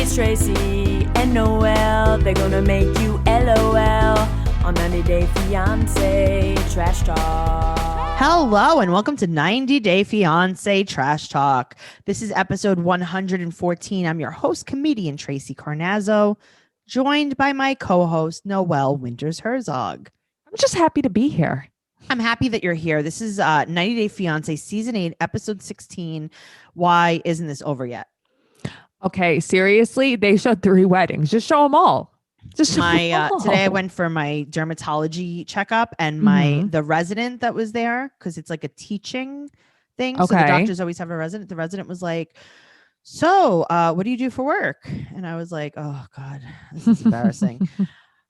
It's Tracey and Noelle. They're gonna make you LOL on 90 Day Fiance Trash Talk. Hello and welcome to 90 Day Fiance Trash Talk. This is episode 114. I'm your host, comedian Tracey Carnazzo, joined by my co-host, Noelle Herzog. I'm just happy to be here. I'm happy that you're here. This is 90 Day Fiance Season 8, Episode 16. Why isn't this over yet? Okay, seriously, they showed 3 weddings. Just show them all. Today I went for my dermatology checkup, and the resident that was there, because it's like a teaching thing. Okay. So the doctors always have a resident. The resident was like, so what do you do for work? And I was like, oh God, this is embarrassing.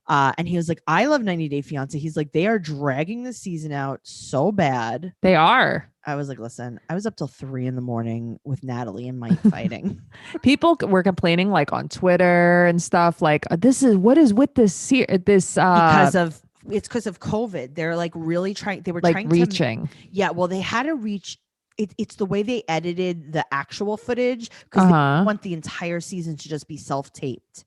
And he was like, I love 90 Day Fiance. He's like, they are dragging the season out so bad. They are. I was like, listen, I was up till 3 a.m. with Natalie and Mike fighting. People were complaining like on Twitter and stuff like, what is with this because of COVID. They're like really trying. They were like trying reaching. Well, they had to reach. It's the way they edited the actual footage because they want the entire season to just be self-taped.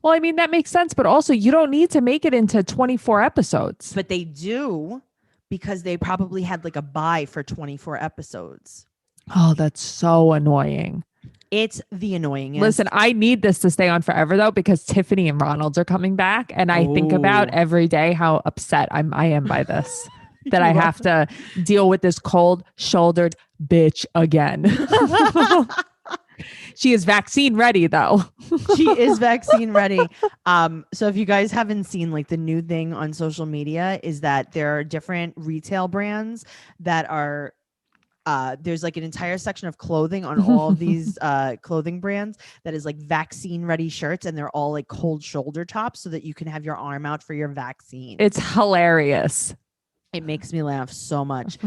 Well, I mean, that makes sense, but also you don't need to make it into 24 episodes. But they do, because they probably had like a buy for 24 episodes. Oh, that's so annoying. It's the annoyingest. Listen, I need this to stay on forever though, because Tiffany and Ronald's are coming back, and I think about every day how upset I am by this. That I have to deal with this cold-shouldered bitch again. She is vaccine ready though. She is vaccine ready. So if you guys haven't seen, like, the new thing on social media is that there are different retail brands that are there's like an entire section of clothing on all of these clothing brands that is like vaccine ready shirts, and they're all like cold shoulder tops so that you can have your arm out for your vaccine. It's hilarious. It makes me laugh so much.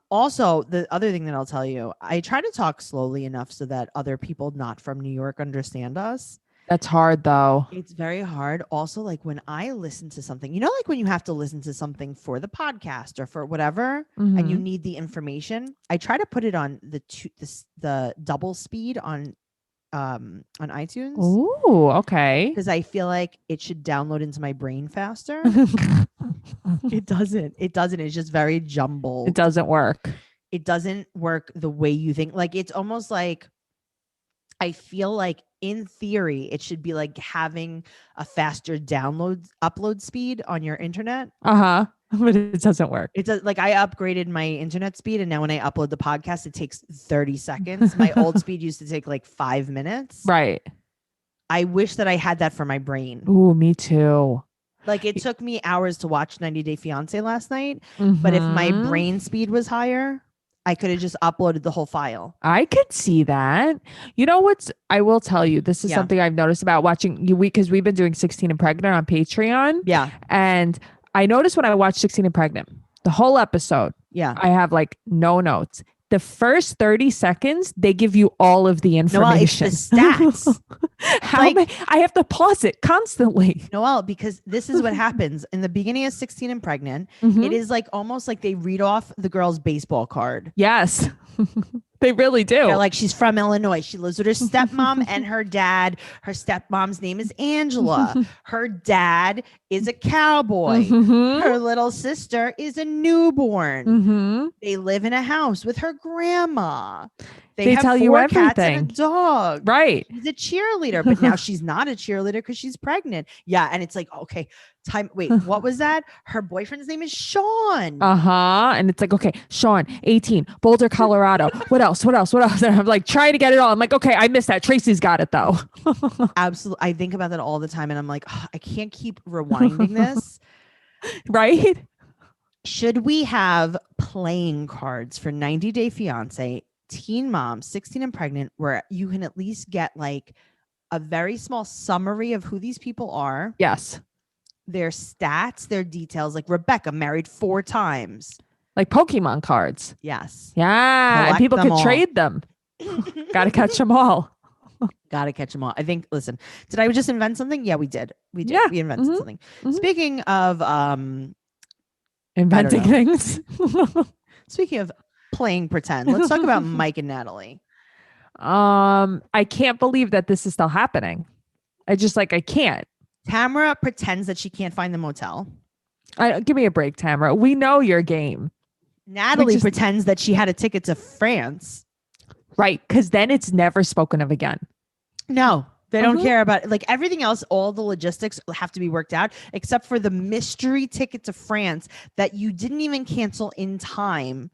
Also, the other thing that I'll tell you, I try to talk slowly enough so that other people not from New York understand us. That's hard though. It's very hard. Also, like when I listen to something, you know, like when you have to listen to something for the podcast or for whatever, and you need the information, I try to put it on the double speed on iTunes. Ooh, okay. Because I feel like it should download into my brain faster. It doesn't. It's just very jumbled. It doesn't work. It doesn't work the way you think. Like, it's almost like, I feel like in theory, it should be like having a faster upload speed on your internet. But it doesn't work. It does. Like, I upgraded my internet speed, and now when I upload the podcast, it takes 30 seconds. My old speed used to take like 5 minutes. Right. I wish that I had that for my brain. Ooh, me too. Like, it took me hours to watch 90 Day Fiance last night, but if my brain speed was higher, I could have just uploaded the whole file. I could see that. You know what's, I will tell you, this is something I've noticed about watching you, because we've been doing 16 and Pregnant on Patreon. Yeah. And I noticed when I watched 16 and Pregnant, the whole episode, I have like no notes. The first 30 seconds, they give you all of the information. Noelle, it's the stats. I have to pause it constantly. Noelle, because this is what happens in the beginning of 16 and Pregnant. It is like almost like they read off the girl's baseball card. Yes. They really do. They're like, she's from Illinois. She lives with her stepmom and her dad. Her stepmom's name is Angela. Her dad is a cowboy. Her little sister is a newborn. They live in a house with her grandma. They have tell 4 you cats everything. and a dog. Right. She's a cheerleader, but now she's not a cheerleader because she's pregnant. Yeah. And it's like, okay, wait, what was that? Her boyfriend's name is Sean. And it's like, okay, Sean, 18, Boulder, Colorado. What else? And I'm like trying to get it all. I'm like, okay, I missed that. Tracy's got it though. Absolutely. I think about that all the time, and I'm like, oh, I can't keep rewinding this. Right. Should we have playing cards for 90 Day Fiance, Teen Mom, 16 and Pregnant, where you can at least get like a very small summary of who these people are? Yes. Their stats, their details. Like Rebecca married 4 times. Like Pokemon cards. Yes. Yeah. And people could trade them. Got to catch them all. Gotta catch them all. I think, listen, did I just invent something? Yeah, we did. We did. Yeah. We invented something. Speaking of inventing things. Speaking of playing pretend, let's talk about Mike and Natalie. I can't believe that this is still happening. I can't. Tamara pretends that she can't find the motel. Give me a break, Tamara. We know your game. Natalie pretends that she had a ticket to France. Right. Because then it's never spoken of again. No, they don't care about it. Like everything else, all the logistics have to be worked out, except for the mystery ticket to France that you didn't even cancel in time.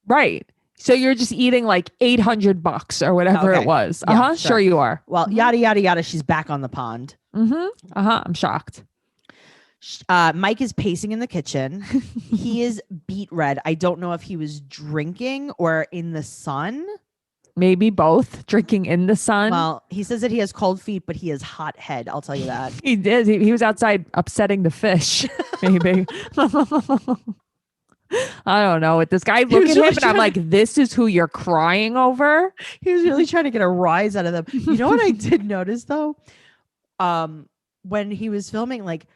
Right. So you're just eating like $800 or whatever it was. Yeah, sure you are. Well, yada, yada, yada. She's back on the pond. I'm shocked. Mike is pacing in the kitchen. He is beet red. I don't know if he was drinking or in the sun. Maybe both. Drinking in the sun. Well, he says that he has cold feet, but he has hot head. I'll tell you that. He did. He was outside upsetting the fish. Maybe. I don't know. With this guy, look at him, and I'm like, this is who you're crying over. He was really trying to get a rise out of them. You know what I did notice though? When he was filming, like,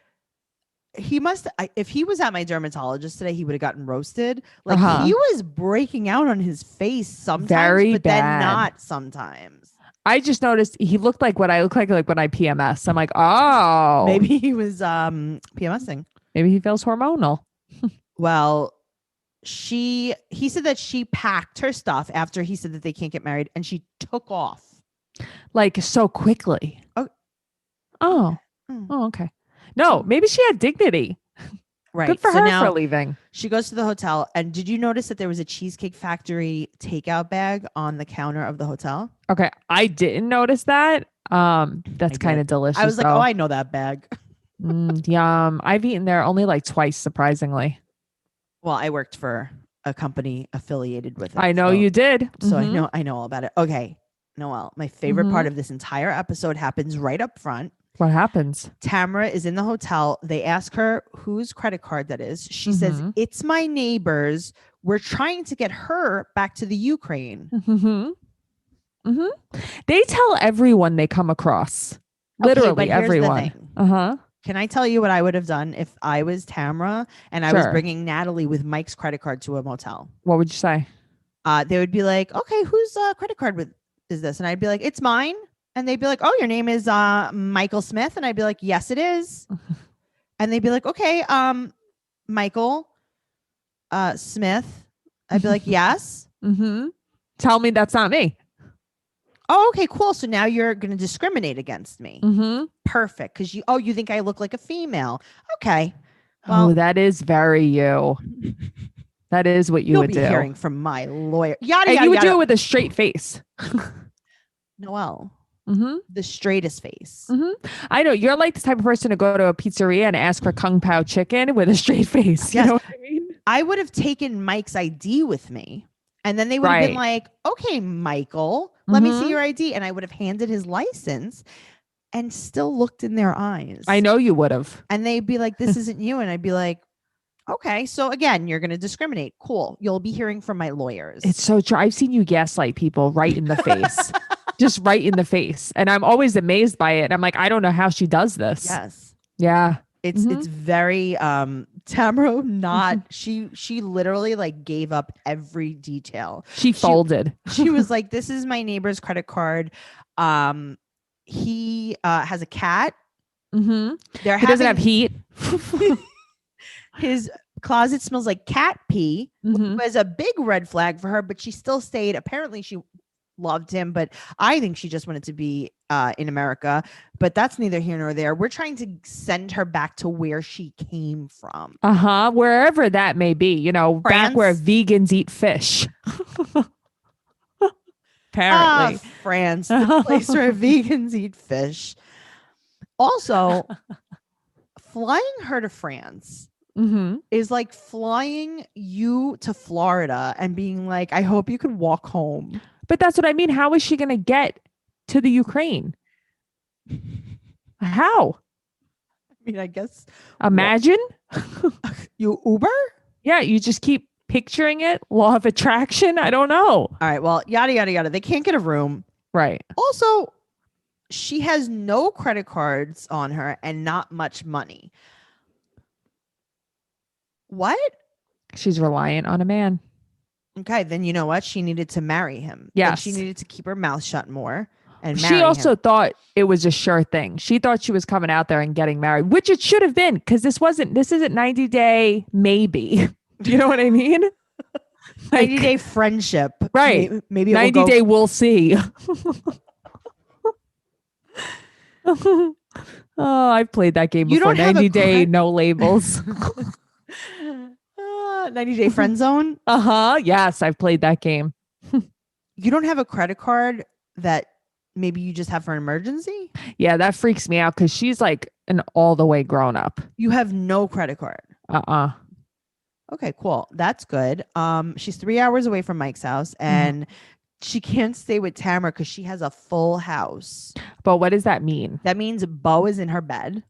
if he was at my dermatologist today, he would have gotten roasted. Like he was breaking out on his face sometimes, but then not sometimes. I just noticed he looked like what I look like when I PMS. I'm like, oh, maybe he was PMSing. Maybe he feels hormonal. Well, he said that she packed her stuff after he said that they can't get married, and she took off like so quickly. Oh, okay. No, maybe she had dignity. Right. Good for her for leaving. She goes to the hotel. And did you notice that there was a Cheesecake Factory takeout bag on the counter of the hotel? Okay. I didn't notice that. That's kind of delicious. I was like, oh, I know that bag. Yum. I've eaten there only like twice, surprisingly. Well, I worked for a company affiliated with it. I know you did. So I know all about it. Okay. Noelle, my favorite part of this entire episode happens right up front. What happens? Tamara is in the hotel. They ask her whose credit card that is. She says, it's my neighbor's. We're trying to get her back to the Ukraine. They tell everyone they come across. Literally everyone. Can I tell you what I would have done if I was Tamara and I was bringing Natalie with Mike's credit card to a motel? What would you say? They would be like, okay, whose credit card is this? And I'd be like, it's mine. And they'd be like, oh, your name is Michael Smith. And I'd be like, yes, it is. And they'd be like, okay, Michael Smith. I'd be like, yes. Tell me that's not me. Oh, okay, cool. So now you're going to discriminate against me. Perfect. Because you think I look like a female. Okay. Well, that is very you. That is what you would do. You'll be hearing from my lawyer. Yada, and yada, you would yada. do it with a straight face. Noelle. The straightest face. I know you're like the type of person to go to a pizzeria and ask for Kung Pao chicken with a straight face. You know what I mean? I would have taken Mike's ID with me, and then they would have been like, okay, Michael, let me see your ID. And I would have handed his license and still looked in their eyes. I know you would have. And they'd be like, this isn't you. And I'd be like, okay, so again, you're going to discriminate. Cool. You'll be hearing from my lawyers. It's so true. I've seen you gaslight people right in the face. Just right in the face. And I'm always amazed by it. I'm like, I don't know how she does this. Yes. Yeah. It's very Tamara she literally like gave up every detail. She folded. She was like, this is my neighbor's credit card. He has a cat. He doesn't have heat. His closet smells like cat pee, which was a big red flag for her, but she still stayed. Apparently she loved him, but I think she just wanted to be in America, but that's neither here nor there. We're trying to send her back to where she came from. Wherever that may be, you know, France? Back where vegans eat fish. Apparently. France, the place where vegans eat fish. Also, flying her to France is like flying you to Florida and being like, I hope you can walk home. But that's what I mean. How is she going to get to the Ukraine? How? I mean, I guess. Imagine. You Uber? Yeah, you just keep picturing it. Law of attraction. I don't know. All right. Well, yada, yada, yada. They can't get a room. Right. Also, she has no credit cards on her and not much money. What? She's reliant on a man. Okay, then you know what? She needed to marry him. Yes. Then she needed to keep her mouth shut more and marry She also him. thought it was a sure thing. She thought she was coming out there and getting married, which it should have been, because this isn't 90 day maybe. You know what I mean? 90-day friendship. Right. Maybe it 90 will go. day we'll see. Oh, I've played that game You before. don't have 90 day no labels. 90-day friend zone. Yes, I've played that game. You don't have a credit card that maybe you just have for an emergency? Yeah, that freaks me out because she's like an all the way grown up. You have no credit card. Okay, cool. That's good. She's 3 hours away from Mike's house, and she can't stay with Tamara because she has a full house. But what does that mean? That means Bo is in her bed.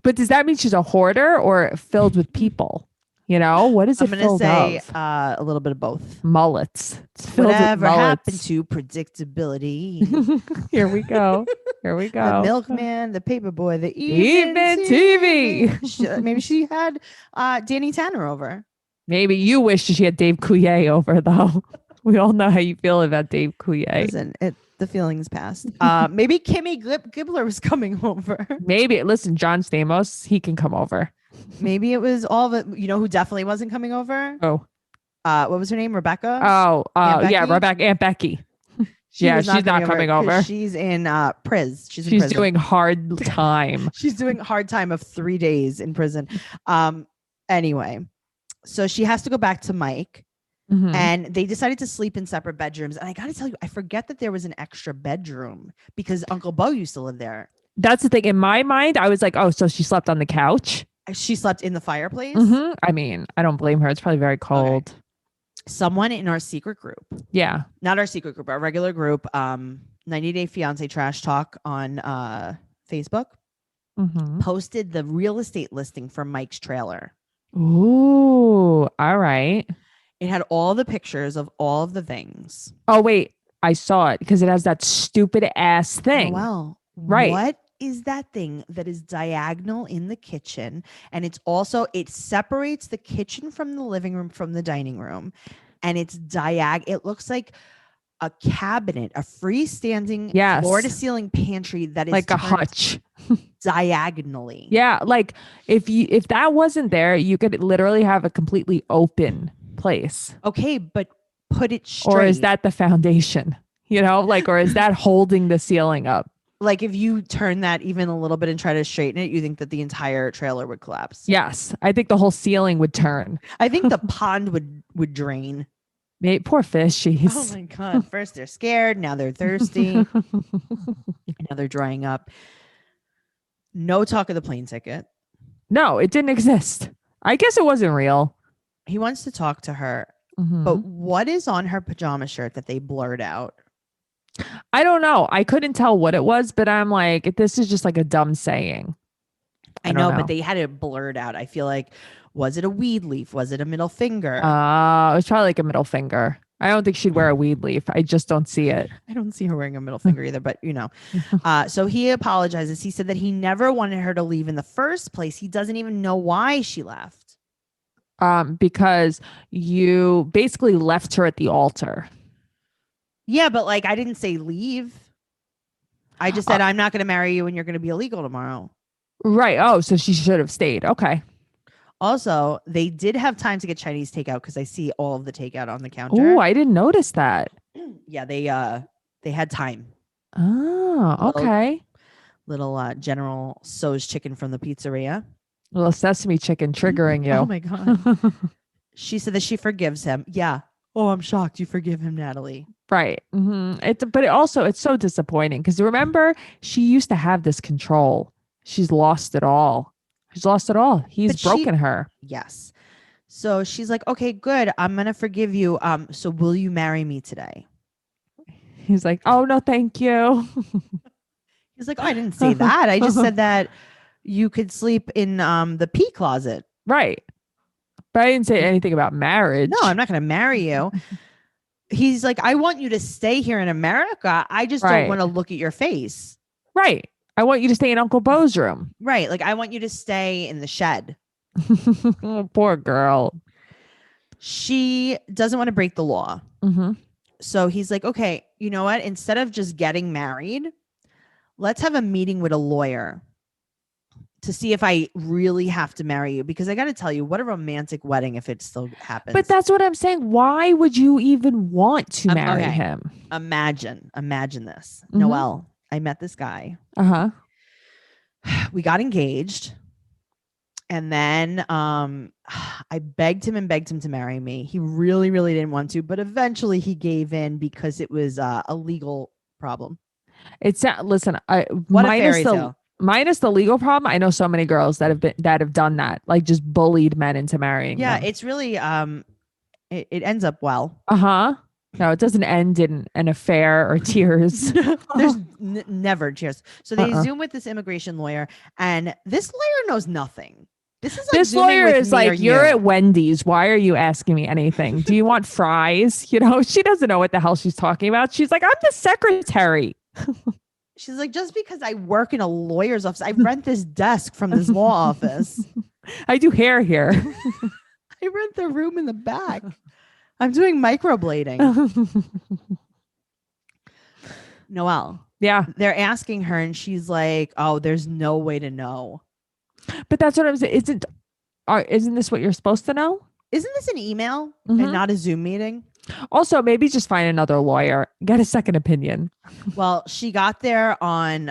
But does that mean she's a hoarder or filled with people? You know, what is it filled say of? a little bit of both. Mullets. It's filled Whatever with happened mullets. to predictability? Here we go. Here we go. The milkman, the paperboy, the Evening TV. Maybe she had Danny Tanner over. Maybe you wish she had Dave Coulier over, though. We all know how you feel about Dave Coulier. Listen, the feelings passed. Maybe Kimmy Gibbler was coming over. Maybe. Listen, John Stamos, he can come over. Maybe it was all the, you know, who definitely wasn't coming over? Oh. What was her name? Rebecca? Yeah, Rebecca, Aunt Becky. She's not coming over. She's in Priz. She's doing hard time. She's doing hard time of 3 days in prison. Anyway, so she has to go back to Mike. And they decided to sleep in separate bedrooms. And I got to tell you, I forget that there was an extra bedroom because Uncle Bo used to live there. That's the thing. In my mind, I was like, oh, so she slept on the couch? She slept in the fireplace? I mean, I don't blame her. It's probably very cold. Okay. Someone in our secret group. Yeah. Not our secret group, our regular group, 90 Day Fiance Trash Talk on Facebook, posted the real estate listing for Mike's trailer. Ooh, all right. It had all the pictures of all of the things. Oh, wait. I saw it because it has that stupid ass thing. Oh, well, right. What is that thing that is diagonal in the kitchen? And it separates the kitchen from the living room from the dining room. And it's it looks like a cabinet, a freestanding floor to ceiling pantry that is like a hutch diagonally. Yeah. Like if that wasn't there, you could literally have a completely open place. Okay, but put it straight. Or is that the foundation? You know, like, or is that holding the ceiling up? Like if you turn that even a little bit and try to straighten it, you think that the entire trailer would collapse? Yes. I think the whole ceiling would turn. I think the pond would drain. Poor fishies. Oh my God. First they're scared. Now they're thirsty. Now they're drying up. No talk of the plane ticket. No, it didn't exist. I guess it wasn't real. He wants to talk to her. But what is on her pajama shirt that they blurred out? I don't know. I couldn't tell what it was, but I'm like, this is just like a dumb saying. I know, but they had it blurred out. I feel like, was it a weed leaf? Was it a middle finger? It was probably like a middle finger. I don't think she'd wear a weed leaf. I just don't see it. I don't see her wearing a middle finger either, but you know. So he apologizes. He said that he never wanted her to leave in the first place. He doesn't even know why she left. Because you basically left her at the altar. Yeah, but like I didn't say leave. I just said I'm not going to marry you and you're going to be illegal tomorrow. Right. Oh, so she should have stayed. Okay. Also, they did have time to get Chinese takeout because I see all of the takeout on the counter. Oh, I didn't notice that. Yeah, they had time. Oh, okay. Little General Tso's chicken from the pizzeria. Little sesame chicken triggering you. Oh my God. She said that she forgives him. Yeah. Oh, I'm shocked. You forgive him, Natalie. Right. But it's so disappointing because remember, she used to have this control. She's lost it all. He's broken her. Yes. So she's like, okay, good. I'm going to forgive you. So will you marry me today? He's like, oh, no, thank you. He's like, oh, I didn't say that. I just said that you could sleep in the pee closet. Right. But I didn't say anything about marriage. No, I'm not going to marry you. He's like, I want you to stay here in America. I just don't want to look at your face. Right. I want you to stay in Uncle Bo's room. Right. Like, I want you to stay in the shed. Oh, poor girl. She doesn't want to break the law. Mm-hmm. So he's like, okay, you know what? Instead of just getting married, let's have a meeting with a lawyer to see if I really have to marry you. Because I got to tell you, what a romantic wedding if it still happens. But that's what I'm saying. Why would you even want to marry him? Imagine this. Mm-hmm. Noelle, I met this guy. Uh-huh. We got engaged. And then I begged him to marry me. He really, really didn't want to, but eventually he gave in because it was a legal problem. Listen, what a fairy tale. Minus the legal problem, I know so many girls that have done that, like just bullied men into marrying them. It's really it ends up well. Uh-huh. No, it doesn't end in an affair or tears. There's never tears. So they Zoom with this immigration lawyer, and this lawyer knows nothing. This lawyer is like, you're at Wendy's. Why are you asking me anything? Do you want fries? She doesn't know what the hell she's talking about. She's like, I'm the secretary. She's like, just because I work in a lawyer's office, I rent this desk from this law office. I do hair here. I rent the room in the back. I'm doing microblading. Noelle. Yeah. They're asking her and she's like, oh, there's no way to know. But that's what I'm saying. Isn't this what you're supposed to know? Isn't this an email and not a Zoom meeting? Also, maybe just find another lawyer. Get a second opinion. Well, she got there on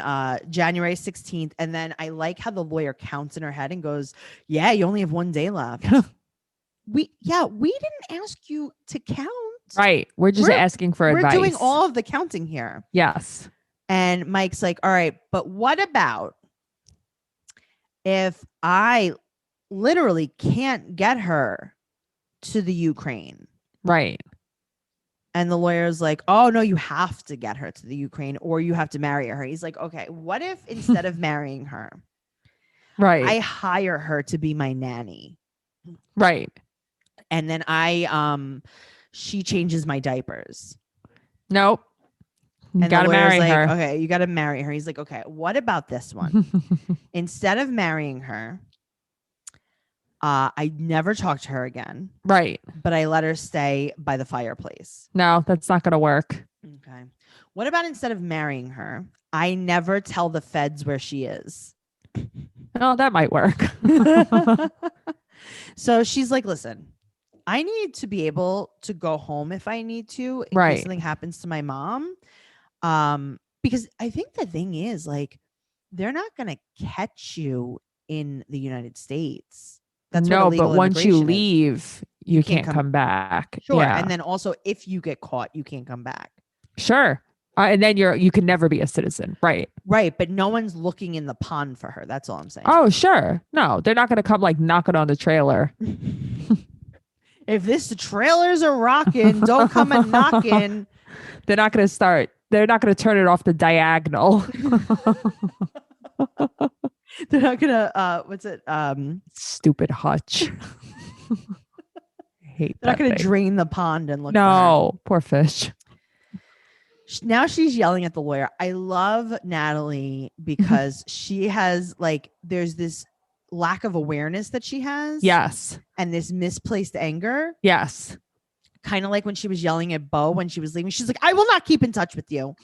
January 16th. And then I like how the lawyer counts in her head and goes, yeah, you only have 1 day left. We didn't ask you to count. Right. We're just asking for advice. We're doing all of the counting here. Yes. And Mike's like, all right, but what about if I literally can't get her to the Ukraine? Right. And the lawyer's like, oh, no, you have to get her to the Ukraine or you have to marry her. He's like, okay, what if instead of marrying her, right, I hire her to be my nanny? Right. And then she changes my diapers. Nope. You gotta marry her. Okay, you gotta marry her. He's like, okay, what about this one? Instead of marrying her, I never talked to her again. Right. But I let her stay by the fireplace. No, that's not gonna work. Okay. What about instead of marrying her, I never tell the feds where she is? Oh, that might work. So she's like, listen, I need to be able to go home if I need to in case something happens to my mom. Because I think the thing is, like, they're not going to catch you in the United States. That's no, but once you leave, you can't come back. Sure. Yeah. And then also if you get caught, you can't come back. Sure. And then you can never be a citizen. Right. Right. But no one's looking in the pond for her. That's all I'm saying. Oh, sure. No, they're not going to come like knocking on the trailer. If the trailers are rocking, don't come and knocking. They're not going to turn it off the diagonal. They're not going to, what's it? Stupid hutch. I hate They're not going to drain the pond and look. No, poor fish. Now she's yelling at the lawyer. I love Natalie because she has there's this lack of awareness that she has. Yes. And this misplaced anger. Yes. Kind of like when she was yelling at Bo when she was leaving. She's like, I will not keep in touch with you.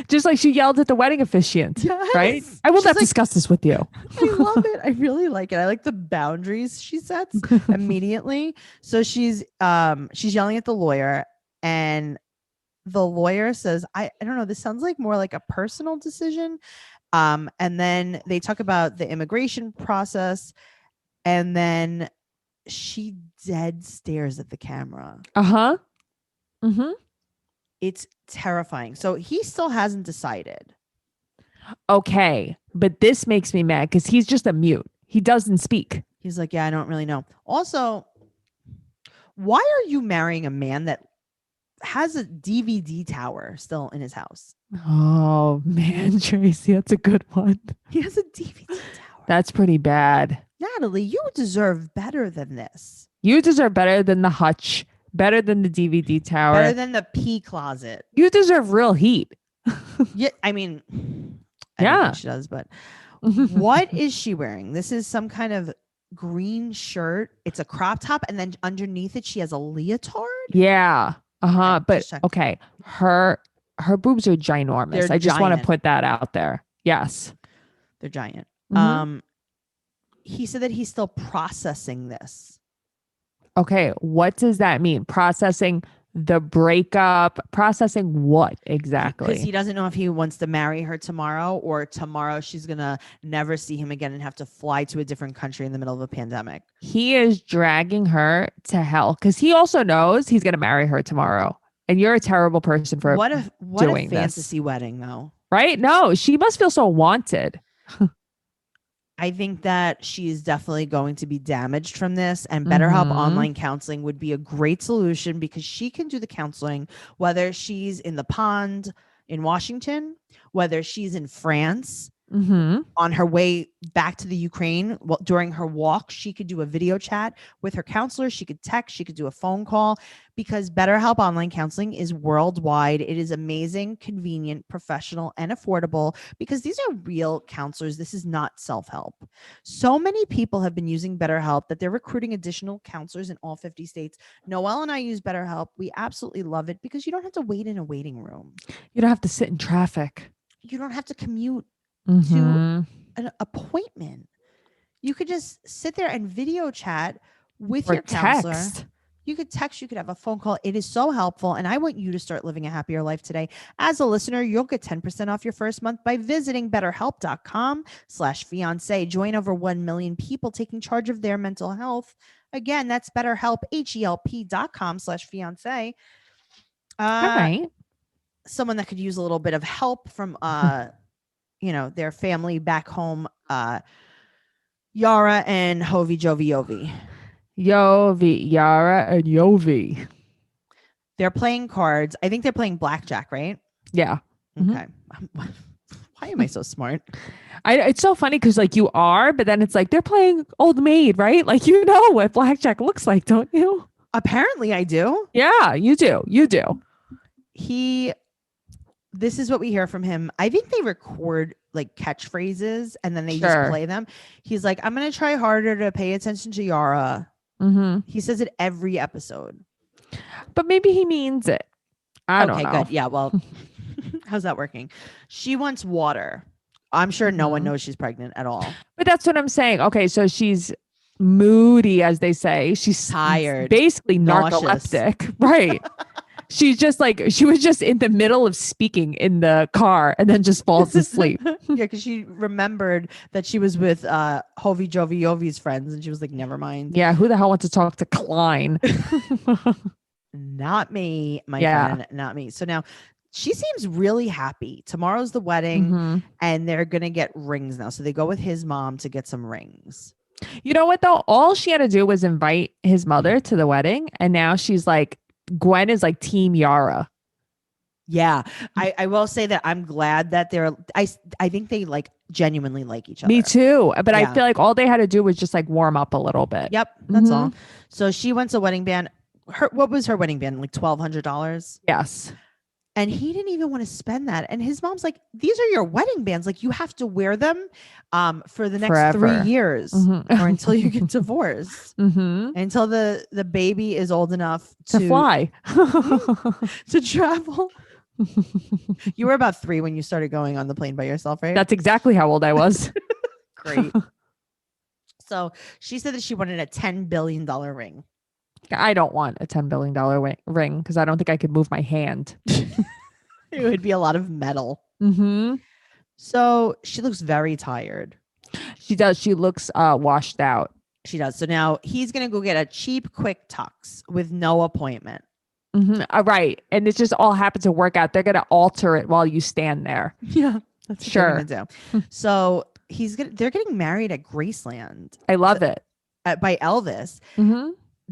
Just like she yelled at the wedding officiant. Yes. Right? I will not discuss this with you. I love it. I really like it. I like the boundaries she sets immediately. So she's yelling at the lawyer and the lawyer says, I don't know, this sounds like more like a personal decision. And then they talk about the immigration process. And then she dead stares at the camera. Uh-huh. Mm-hmm. It's terrifying. So he still hasn't decided. Okay. But this makes me mad because he's just a mute. He doesn't speak. He's like, yeah, I don't really know. Also, why are you marrying a man that has a DVD tower still in his house? Oh man, Tracey, that's a good one. He has a DVD tower. That's pretty bad. Natalie, you deserve better than this. You deserve better than the hutch, better than the DVD tower, better than the pee closet. You deserve real heat. Yeah, I mean, I don't think she does, but what is she wearing? This is some kind of green shirt. It's a crop top, and then underneath it, she has a leotard. Yeah. Okay, But okay, her boobs are ginormous. They're I just want to giant. put that out there. Yes. They're giant. Mm-hmm. He said that he's still processing this. Okay, what does that mean? Processing the breakup, processing what exactly? Because he doesn't know if he wants to marry her tomorrow, or tomorrow she's gonna never see him again and have to fly to a different country in the middle of a pandemic. He is dragging her to hell because he also knows he's gonna marry her tomorrow. And you're a terrible person for what a doing fantasy this. wedding, though. Right? No, she must feel so wanted. I think that she's definitely going to be damaged from this, and BetterHelp online counseling would be a great solution because she can do the counseling, whether she's in the pond in Washington, whether she's in France, on her way back to the Ukraine. Well, during her walk, she could do a video chat with her counselor. She could text, she could do a phone call, because BetterHelp online counseling is worldwide. It is amazing, convenient, professional, and affordable because these are real counselors. This is not self-help. So many people have been using BetterHelp that they're recruiting additional counselors in all 50 states. Noelle and I use BetterHelp. We absolutely love it because you don't have to wait in a waiting room. You don't have to sit in traffic. You don't have to commute to an appointment. You could just sit there and video chat with your counselor. Text. You could text, you could have a phone call. It is so helpful. And I want you to start living a happier life today. As a listener, you'll get 10% off your first month by visiting betterhelp.com/fiance. Join over 1 million people taking charge of their mental health. Again, that's BetterHelp, HELP.com/fiance. All right. Someone that could use a little bit of help from, their family back home, Yara and Hovey Jovi. Yara and Yovi. They're playing cards. I think they're playing blackjack, right? Yeah. Okay. Why am I so smart? It's so funny because like you are, but then it's like they're playing Old Maid, right? Like you know what blackjack looks like, don't you? Apparently I do. Yeah, you do. You do. This is what we hear from him. I think they record like catchphrases and then they just play them. He's like, I'm going to try harder to pay attention to Yara. He says it every episode. But maybe he means it. I don't know. Okay, good. Yeah, well, how's that working? She wants water. I'm sure no one knows she's pregnant at all. But that's what I'm saying. Okay, so she's moody, as they say. She's tired. Basically narcoleptic. Right. She's just like, she was just in the middle of speaking in the car and then just falls asleep. Yeah, because she remembered that she was with Hovey Jovi's friends and she was like, never mind. Yeah, who the hell wants to talk to Klein? Not me, my friend, not me. So now she seems really happy. Tomorrow's the wedding and they're going to get rings now. So they go with his mom to get some rings. You know what though? All she had to do was invite his mother to the wedding. And now she's like, Gwen is like team Yara. Yeah. I will say that I'm glad that I think they like genuinely like each other. Me too. But I feel like all they had to do was just like warm up a little bit. Yep. That's all. So she wants a wedding band. What was her wedding band? Like $1,200? Yes. And he didn't even want to spend that. And his mom's like, these are your wedding bands. Like you have to wear them for the next forever. 3 years or until you get divorced. Until the baby is old enough to fly, to travel. You were about 3 when you started going on the plane by yourself, right? That's exactly how old I was. Great. So she said that she wanted a $10 billion ring. I don't want a $10 billion ring because I don't think I could move my hand. It would be a lot of metal. So she looks very tired. She does. She looks washed out. She does. So now he's going to go get a cheap quick tux with no appointment. Right. And it just all happened to work out. They're going to alter it while you stand there. Yeah. That's what they're going to do. So they're getting married at Graceland. I love it. By Elvis.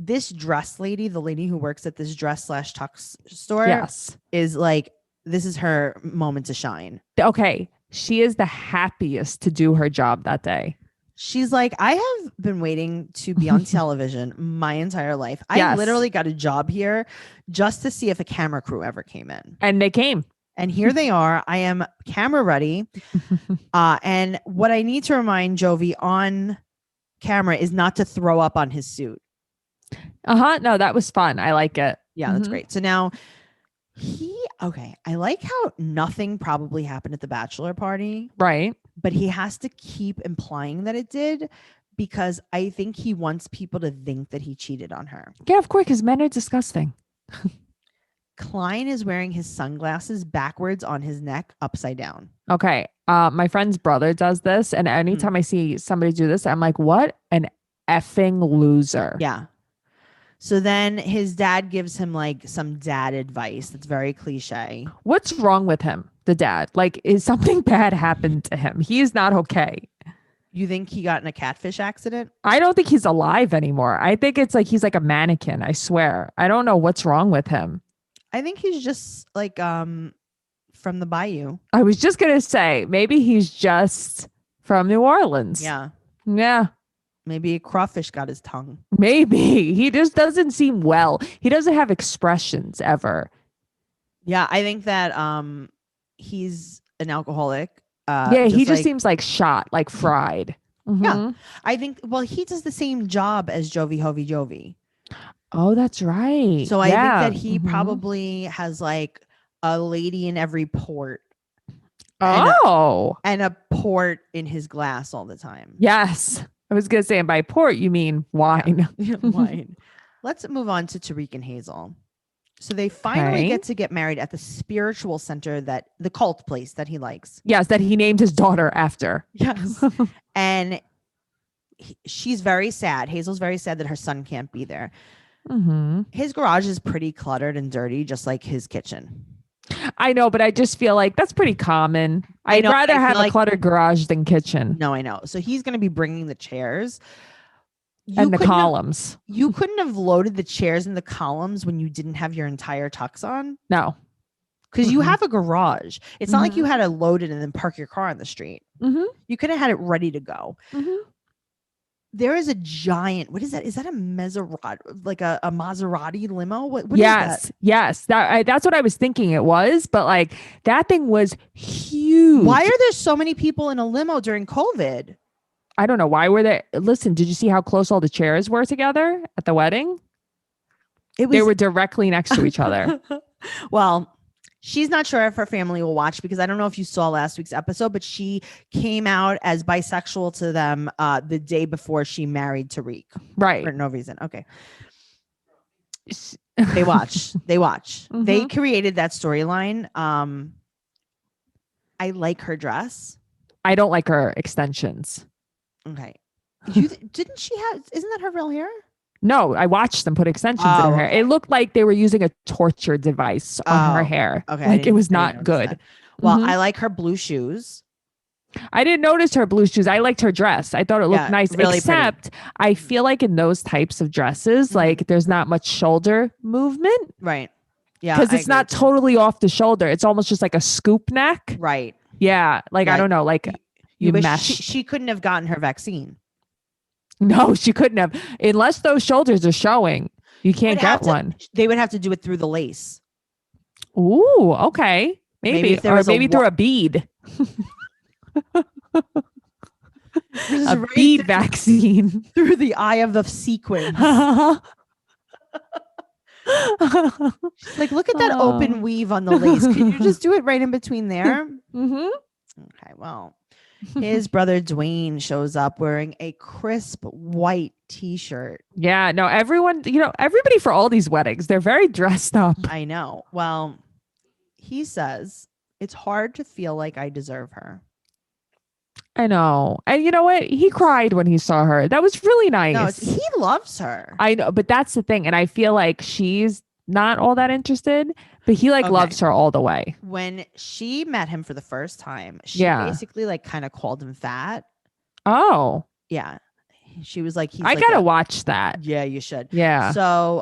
This dress lady, the lady who works at this dress/tux store, is like, this is her moment to shine. Okay. She is the happiest to do her job that day. She's like, I have been waiting to be on television my entire life. I literally got a job here just to see if a camera crew ever came in. And they came. And here they are. I am camera ready. And what I need to remind Jovi on camera is not to throw up on his suit. No, that was fun. I like it. Yeah, that's great. So now I like how nothing probably happened at the bachelor party. Right. But he has to keep implying that it did, because I think he wants people to think that he cheated on her. Yeah, of course, because men are disgusting. Klein is wearing his sunglasses backwards on his neck, upside down. Okay. My friend's brother does this. And anytime I see somebody do this, I'm like, what an effing loser. Yeah. So then his dad gives him like some dad advice that's very cliche. What's wrong with him, the dad? Like, is something bad happened to him? He is not okay. You think he got in a catfish accident? I don't think he's alive anymore. I think it's like he's like a mannequin. I swear. I don't know what's wrong with him. I think he's just like from the bayou. I was just going to say, maybe he's just from New Orleans. Yeah. Yeah. Maybe a crawfish got his tongue. Maybe. He just doesn't seem well. He doesn't have expressions ever. Yeah, I think that he's an alcoholic. He just seems like shot, like fried. Mm-hmm. Yeah. I think, well, he does the same job as Jovi Hovi Jovi. Oh, that's right. So I think that he probably has like a lady in every port. And a port in his glass all the time. Yes. I was going to say, and by port, you mean wine. Yeah, wine. Let's move on to Tariq and Hazel. So they finally get married at the spiritual center, the cult place that he likes. Yes, that he named his daughter after. Yes. And she's very sad. Hazel's very sad that her son can't be there. Mm-hmm. His garage is pretty cluttered and dirty, just like his kitchen. I know, but I just feel like that's pretty common. I'd rather have a cluttered garage than kitchen. No, I know. So he's going to be bringing the chairs. And the columns. You couldn't have loaded the chairs and the columns when you didn't have your entire tux on? No. Because you have a garage. It's not like you had to load it and then park your car on the street. Mm-hmm. You could have had it ready to go. Mm-hmm. There is a giant, what is that? Is that a Maserati, like a Maserati limo? What yes, is that? Yes. That's what I was thinking it was, but like that thing was huge. Why are there so many people in a limo during COVID? I don't know. Why were they? Listen, did you see how close all the chairs were together at the wedding? They were directly next to each other. Well, she's not sure if her family will watch, because I don't know if you saw last week's episode, but she came out as bisexual to them the day before she married Tariq. Right. For no reason. Okay. They watch. Mm-hmm. They created that storyline. I like her dress. I don't like her extensions. Okay. Didn't she have, isn't that her real hair? No, I watched them put extensions in her hair. It looked like they were using a torture device on her hair. Okay. Like it was not good. That. Well, I like her blue shoes. I didn't notice her blue shoes. I liked her dress. I thought it looked nice. Really except pretty. I feel like in those types of dresses, like there's not much shoulder movement. Right. Yeah. Because it's not totally off the shoulder. It's almost just like a scoop neck. Right. Yeah. Like, I don't know. Like you mesh. She couldn't have gotten her vaccine. No, she couldn't have. Unless those shoulders are showing, you can't get one. They would have to do it through the lace. Ooh, okay. Maybe through a bead. A bead vaccine. Through the eye of the sequin. Like, look at that open weave on the lace. Can you just do it right in between there? Mm-hmm. Okay, well. His brother Dwayne shows up wearing a crisp white t-shirt. Yeah, no, everybody for all these weddings, they're very dressed up. I know. Well, he says, it's hard to feel like I deserve her. I know. And you know what? He cried when he saw her. That was really nice. No, he loves her. I know, but that's the thing. And I feel like she's not all that interested, but he loves her all the way. When she met him for the first time, she basically kind of called him fat. Oh. Yeah. She was like, I gotta watch that. Yeah, you should. Yeah. So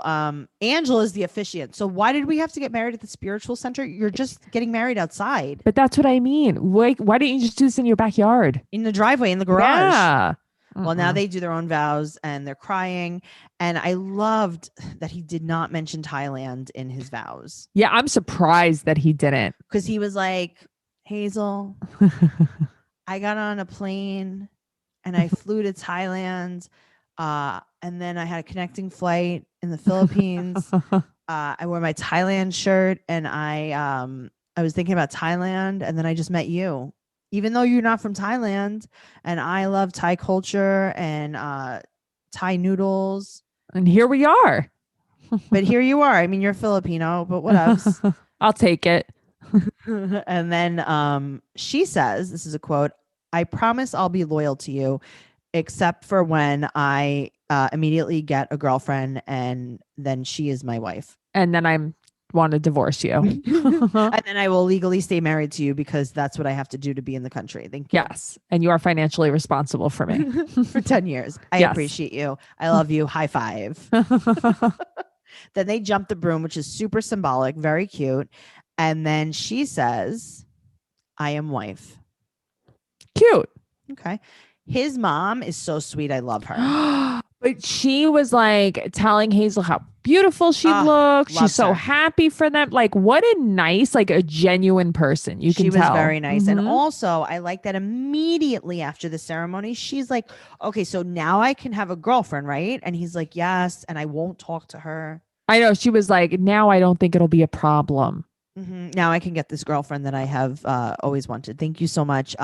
Angela is the officiant. So why did we have to get married at the spiritual center? You're just getting married outside. But that's what I mean. Why didn't you just do this in your backyard? In the driveway, in the garage. Yeah. Well, now they do their own vows and they're crying. And I loved that he did not mention Thailand in his vows. Yeah, I'm surprised that he didn't. Because he was like, Hazel, I got on a plane and I flew to Thailand. And then I had a connecting flight in the Philippines. I wore my Thailand shirt, and I was thinking about Thailand, and then I just met you. Even though you're not from Thailand, and I love Thai culture and Thai noodles. And here we are. But here you are. I mean, you're Filipino, but what else? I'll take it. And then she says, this is a quote, "I promise I'll be loyal to you, except for when I immediately get a girlfriend, and then she is my wife. And then I want to divorce you. And then I will legally stay married to you because that's what I have to do to be in the country. Thank you." Yes. And you are financially responsible for me. For 10 years. I appreciate you. I love you. High five. Then they jump the broom, which is super symbolic, very cute. And then she says, "I am wife." Cute. Okay. His mom is so sweet. I love her. But she was like telling Hazel how beautiful she looks. She's so happy for them. Like, what a nice, like a genuine person. She was very nice. And also, I like that immediately after the ceremony, she's like, "Okay, so now I can have a girlfriend, right?" And he's like, "Yes. And I won't talk to her." I know. She was like, "Now I don't think it'll be a problem. Now I can get this girlfriend that I have always wanted. Thank you so much.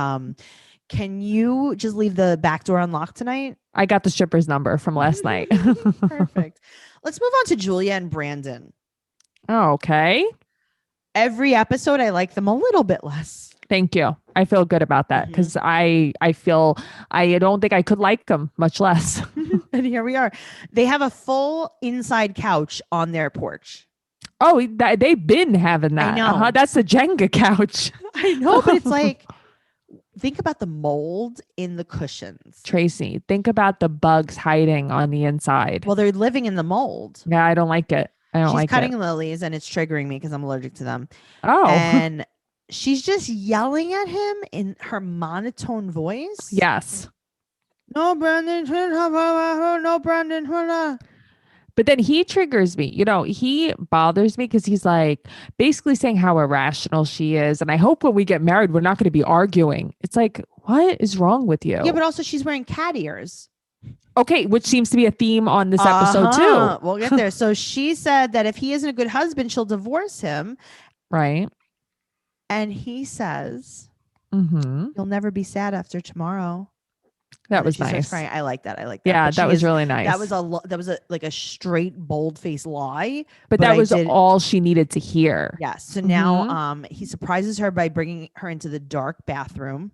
Can you just leave the back door unlocked tonight?" I got the stripper's number from last night. Perfect. Let's move on to Julia and Brandon. Oh, okay. Every episode, I like them a little bit less. Thank you. I feel good about that because I feel I don't think I could like them much less. And here we are. They have a full inside couch on their porch. Oh, they've been having that. I know. That's the Jenga couch. I know, but it's like, think about the mold in the cushions. Tracey, think about the bugs hiding on the inside. Well, they're living in the mold. Yeah, I don't like it. She's cutting lilies, and it's triggering me because I'm allergic to them. Oh. And she's just yelling at him in her monotone voice. Yes. "No, Brandon. No, Brandon." But then he triggers me. You know, he bothers me because he's like basically saying how irrational she is. And I hope when we get married, we're not going to be arguing. It's like, what is wrong with you? Yeah, but also she's wearing cat ears. Okay, which seems to be a theme on this episode too. We'll get there. So she said that if he isn't a good husband, she'll divorce him. Right. And he says, "You'll never be sad after tomorrow." That was nice. I like that. Yeah, that was really nice. That was a straight bold-faced lie. But that was all she needed to hear. Yes. So now he surprises her by bringing her into the dark bathroom.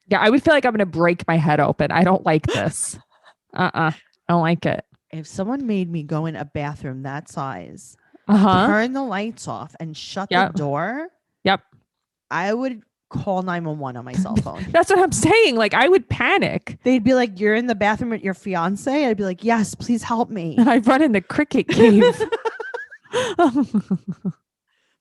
Yeah, I would feel like I'm going to break my head open. I don't like this. I don't like it. If someone made me go in a bathroom that size, turn the lights off and shut the door. Yep. I would call 911 on my cell phone. That's what I'm saying. Like, I would panic. They'd be like, "You're in the bathroom with your fiance?" I'd be like, "Yes, please help me." I'd run in the cricket cave.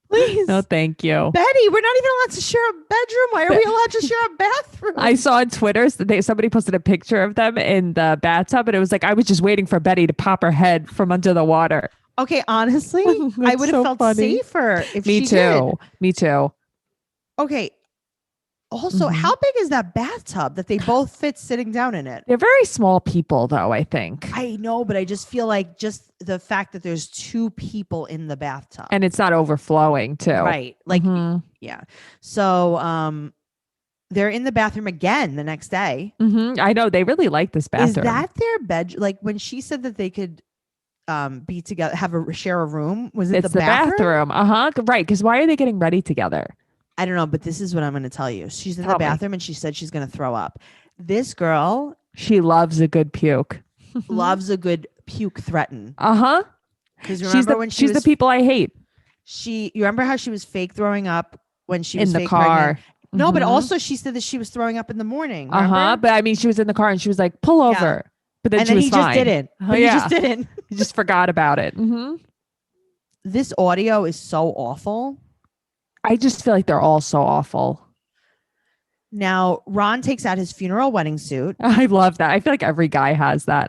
Please. No, thank you. Betty, we're not even allowed to share a bedroom. Why are we allowed to share a bathroom? I saw on Twitter, somebody posted a picture of them in the bathtub, and it was like, I was just waiting for Betty to pop her head from under the water. Okay, honestly, I would have felt safer if she did. Me too. Okay. Also, how big is that bathtub that they both fit sitting down in it? They're very small people, though, I think. I know, but I just feel like just the fact that there's two people in the bathtub. And it's not overflowing, too. Right. Like, yeah. So they're in the bathroom again the next day. I know. They really like this bathroom. Is that their bed? Like, when she said that they could be together, share a room, was it the bathroom? Right. Because why are they getting ready together? I don't know, but this is what I'm going to tell you. She's in the bathroom and she said she's going to throw up. This girl, she loves a good puke. Loves a good puke threaten. Because remember when she's the people I hate. You remember how she was fake throwing up when she was in the car? Pregnant? No, but also she said that she was throwing up in the morning. But I mean, she was in the car and she was like, "Pull over." Yeah. But then she was fine. Just didn't. He just didn't. He just forgot about it. This audio is so awful. I just feel like they're all so awful. Now, Ron takes out his funeral wedding suit. I love that. I feel like every guy has that.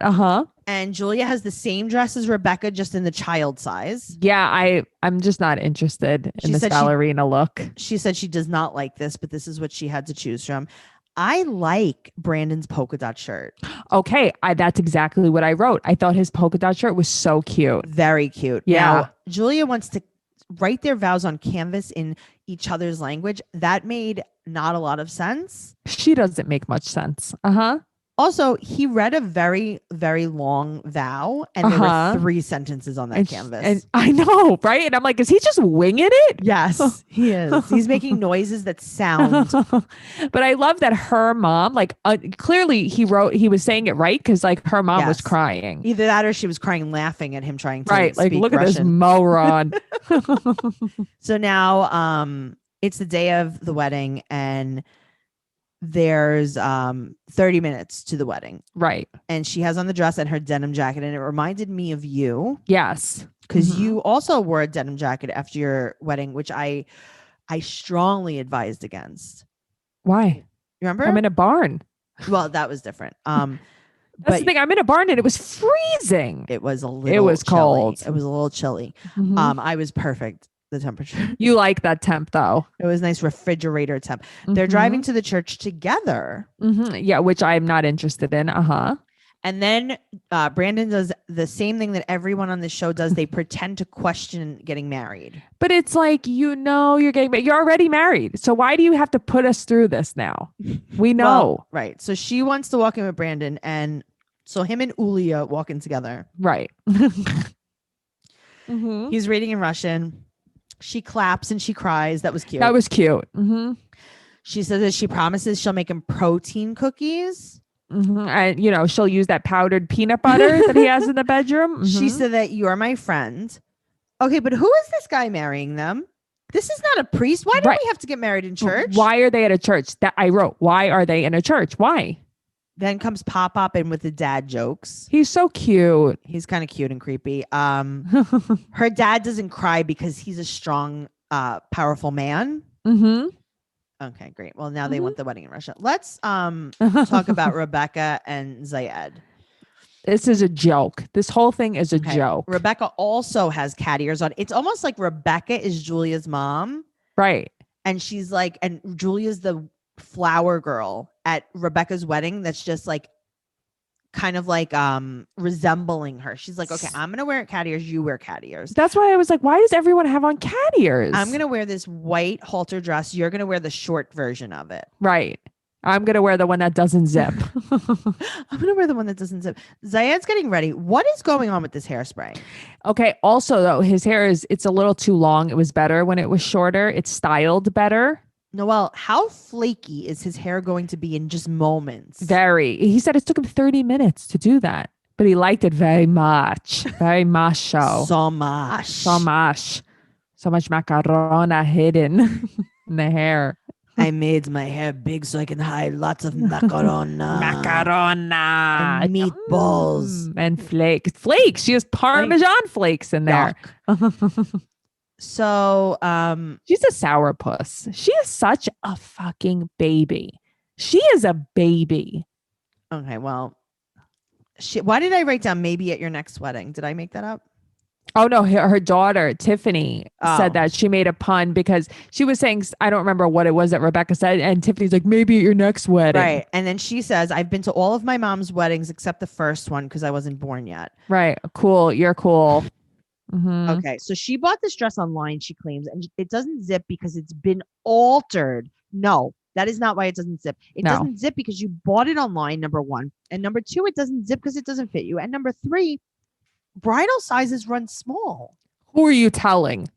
And Julia has the same dress as Rebecca, just in the child size. Yeah, I'm just not interested in this ballerina look. She said she does not like this, but this is what she had to choose from. I like Brandon's polka dot shirt. Okay, that's exactly what I wrote. I thought his polka dot shirt was so cute. Very cute. Yeah. Now, Julia wants to write their vows on canvas in each other's language. That made not a lot of sense. She doesn't make much sense. Uh-huh. Also, he read a very, very long vow, and there were 3 sentences on that canvas. And I know, right? And I'm like, is he just winging it? Yes, he is. He's making noises that sound. But I love that her mom, like, clearly he was saying it right because, like, her mom was crying. Either that or she was crying and laughing at him trying to like, look Russian. At this moron. So now, it's the day of the wedding, and there's 30 minutes to the wedding. Right. And she has on the dress and her denim jacket, and it reminded me of you. Yes. Because you also wore a denim jacket after your wedding, which I strongly advised against. Why? You remember? I'm in a barn. Well, that was different. That's the thing. I'm in a barn and it was freezing. It was a little It was cold. It was a little chilly. I was perfect. The temperature. You like that temp though. It was nice refrigerator temp. They're driving to the church together. Yeah, which I'm not interested in. And then Brandon does the same thing that everyone on the show does. They pretend to question getting married. But it's like, you're getting married. You're already married. So why do you have to put us through this now? We know. Well, right. So she wants to walk in with Brandon. And so him and Ulia walk in together. Right. He's reading in Russian. She claps and she cries. That was cute. That was cute. She says that she promises she'll make him protein cookies. And, she'll use that powdered peanut butter that he has in the bedroom. She said that you're my friend. Okay, but who is this guy marrying them? This is not a priest. Why do we have to get married in church? Why are they at a church? That I wrote. Why are they in a church? Why? Then comes Pop in with the dad jokes. He's so cute. He's kind of cute and creepy. Her dad doesn't cry because he's a strong, powerful man. Okay, great. Well, now they want the wedding in Russia. Let's talk about Rebecca and Zayed. This is a joke. This whole thing is a joke. Rebecca also has cat ears on. It's almost like Rebecca is Julia's mom. Right. And she's like, and Julia's the flower girl at Rebecca's wedding that's just like kind of like resembling her. She's like, okay, I'm gonna wear cat ears, you wear cat ears. That's why I was like, why does everyone have on cat ears? I'm gonna wear this white halter dress, you're gonna wear the short version of it. Right. I'm gonna wear the one that doesn't zip. I'm gonna wear the one that doesn't zip. Zayed's getting ready. What is going on with this hairspray? Okay, also though, his hair it's a little too long. It was better when it was shorter. It's styled better. Noelle, how flaky is his hair going to be in just moments? Very. He said it took him 30 minutes to do that, but he liked it very much. Very much so. So much. So much. So much macarona hidden in the hair. I made my hair big so I can hide lots of macarona. Macarona. And meatballs. And flakes. Flakes. She has Parmesan flakes in there. So, she's a sourpuss. She is such a fucking baby. She is a baby. Okay, well, why did I write down maybe at your next wedding? Did I make that up? Oh no, her daughter Tiffany said that. She made a pun because she was saying, I don't remember what it was that Rebecca said, and Tiffany's like, maybe at your next wedding. Right. And then she says, I've been to all of my mom's weddings except the first one because I wasn't born yet. Right. Cool. You're cool. Okay, so she bought this dress online, she claims, and it doesn't zip because it's been altered. No, that is not why it doesn't zip. It doesn't zip because you bought it online, number one. And number two, it doesn't zip because it doesn't fit you. And number three, bridal sizes run small. Who are you telling?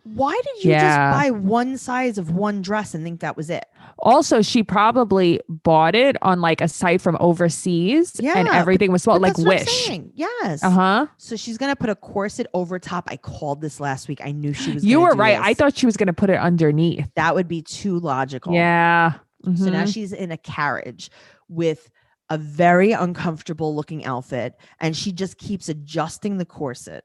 Why did you just buy one size of one dress and think that was it? Also, she probably bought it on like a site from overseas and everything was small, like Wish. Yes. So she's going to put a corset over top. I called this last week. I knew she was You gonna were do right. this. I thought she was going to put it underneath. That would be too logical. Yeah. So now she's in a carriage with a very uncomfortable looking outfit and she just keeps adjusting the corset.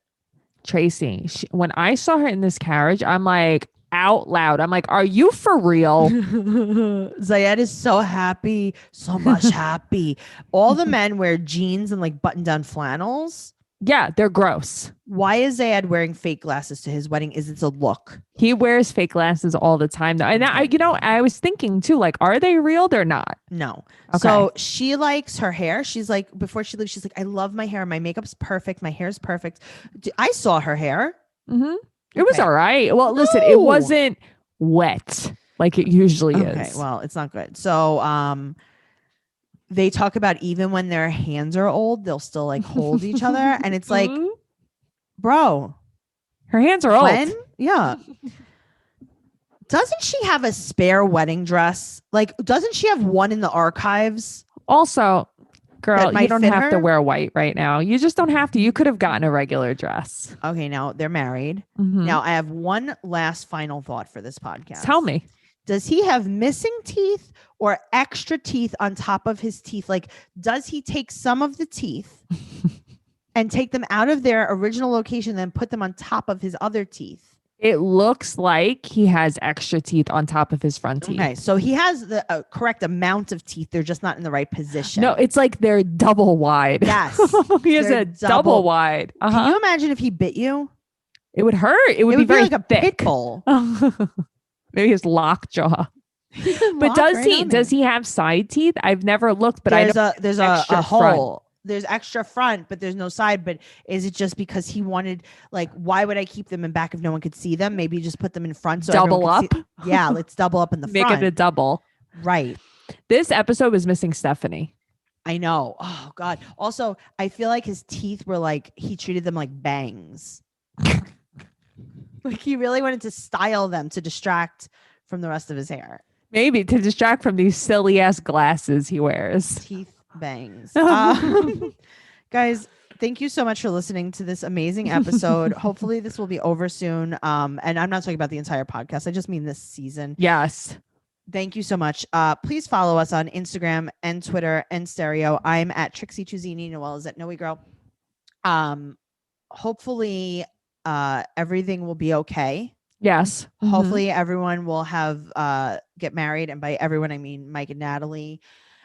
Tracy, when I saw her in this carriage, I'm like, out loud, I'm like, are you for real? Zayed is so happy, so much happy. All the men wear jeans and like button down flannels. Yeah, they're gross. Why is Zayed wearing fake glasses to his wedding? Is it a look? He wears fake glasses all the time though. And I was thinking too, like, are they real? They're not. No. Okay. So she likes her hair. She's like, before she leaves, she's like, I love my hair. My makeup's perfect. My hair's perfect. I saw her hair. Mm-hmm. It was all right. Well, listen, it wasn't wet like it usually is. Okay, well, it's not good. So they talk about even when their hands are old, they'll still like hold each other. And it's like, bro, her hands are old. When? Yeah. Doesn't she have a spare wedding dress? Like, doesn't she have one in the archives? Also, girl, you don't have her? to wear white right now. You just don't have to. You could have gotten a regular dress. Okay, now they're married. Mm-hmm. Now I have one last final thought for this podcast. Tell me. Does he have missing teeth or extra teeth on top of his teeth? Like, does he take some of the teeth and take them out of their original location, then put them on top of his other teeth? It looks like he has extra teeth on top of his front teeth. Okay, so he has the correct amount of teeth. They're just not in the right position. No, it's like they're double wide. Yes. He has a double wide. Can you imagine if he bit you? It would hurt. It would be very like a thick. pit bull. Maybe his lockjaw. But does he have side teeth? I've never looked, but there's a hole. There's extra front, but there's no side. But is it just because he wanted, like, why would I keep them in back if no one could see them? Maybe just put them in front. So double up. Yeah, let's double up in the front. Make it a double. Right. This episode was missing Stephanie. I know. Oh God. Also, I feel like his teeth were like, he treated them like bangs. Like he really wanted to style them to distract from the rest of his hair. Maybe to distract from these silly ass glasses he wears. Teeth bangs. Guys, thank you so much for listening to this amazing episode. Hopefully this will be over soon. And I'm not talking about the entire podcast. I just mean this season. Yes. Thank you so much. Please follow us on Instagram and Twitter and Stereo. I'm at Trixie Chuzini. Noelle is at Noe Girl. Hopefully everything will be okay. Yes. Hopefully everyone will have get married. And by everyone, I mean Mike and Natalie.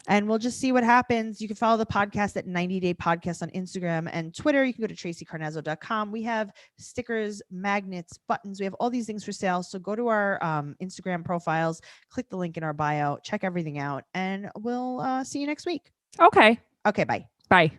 And we'll just see what happens. You can follow the podcast at 90 Day Podcast on Instagram and Twitter. You can go to TraceyCarnazzo.com. We have stickers, magnets, buttons. We have all these things for sale. So go to our Instagram profiles, click the link in our bio, check everything out, and we'll see you next week. Okay. Okay, bye. Bye.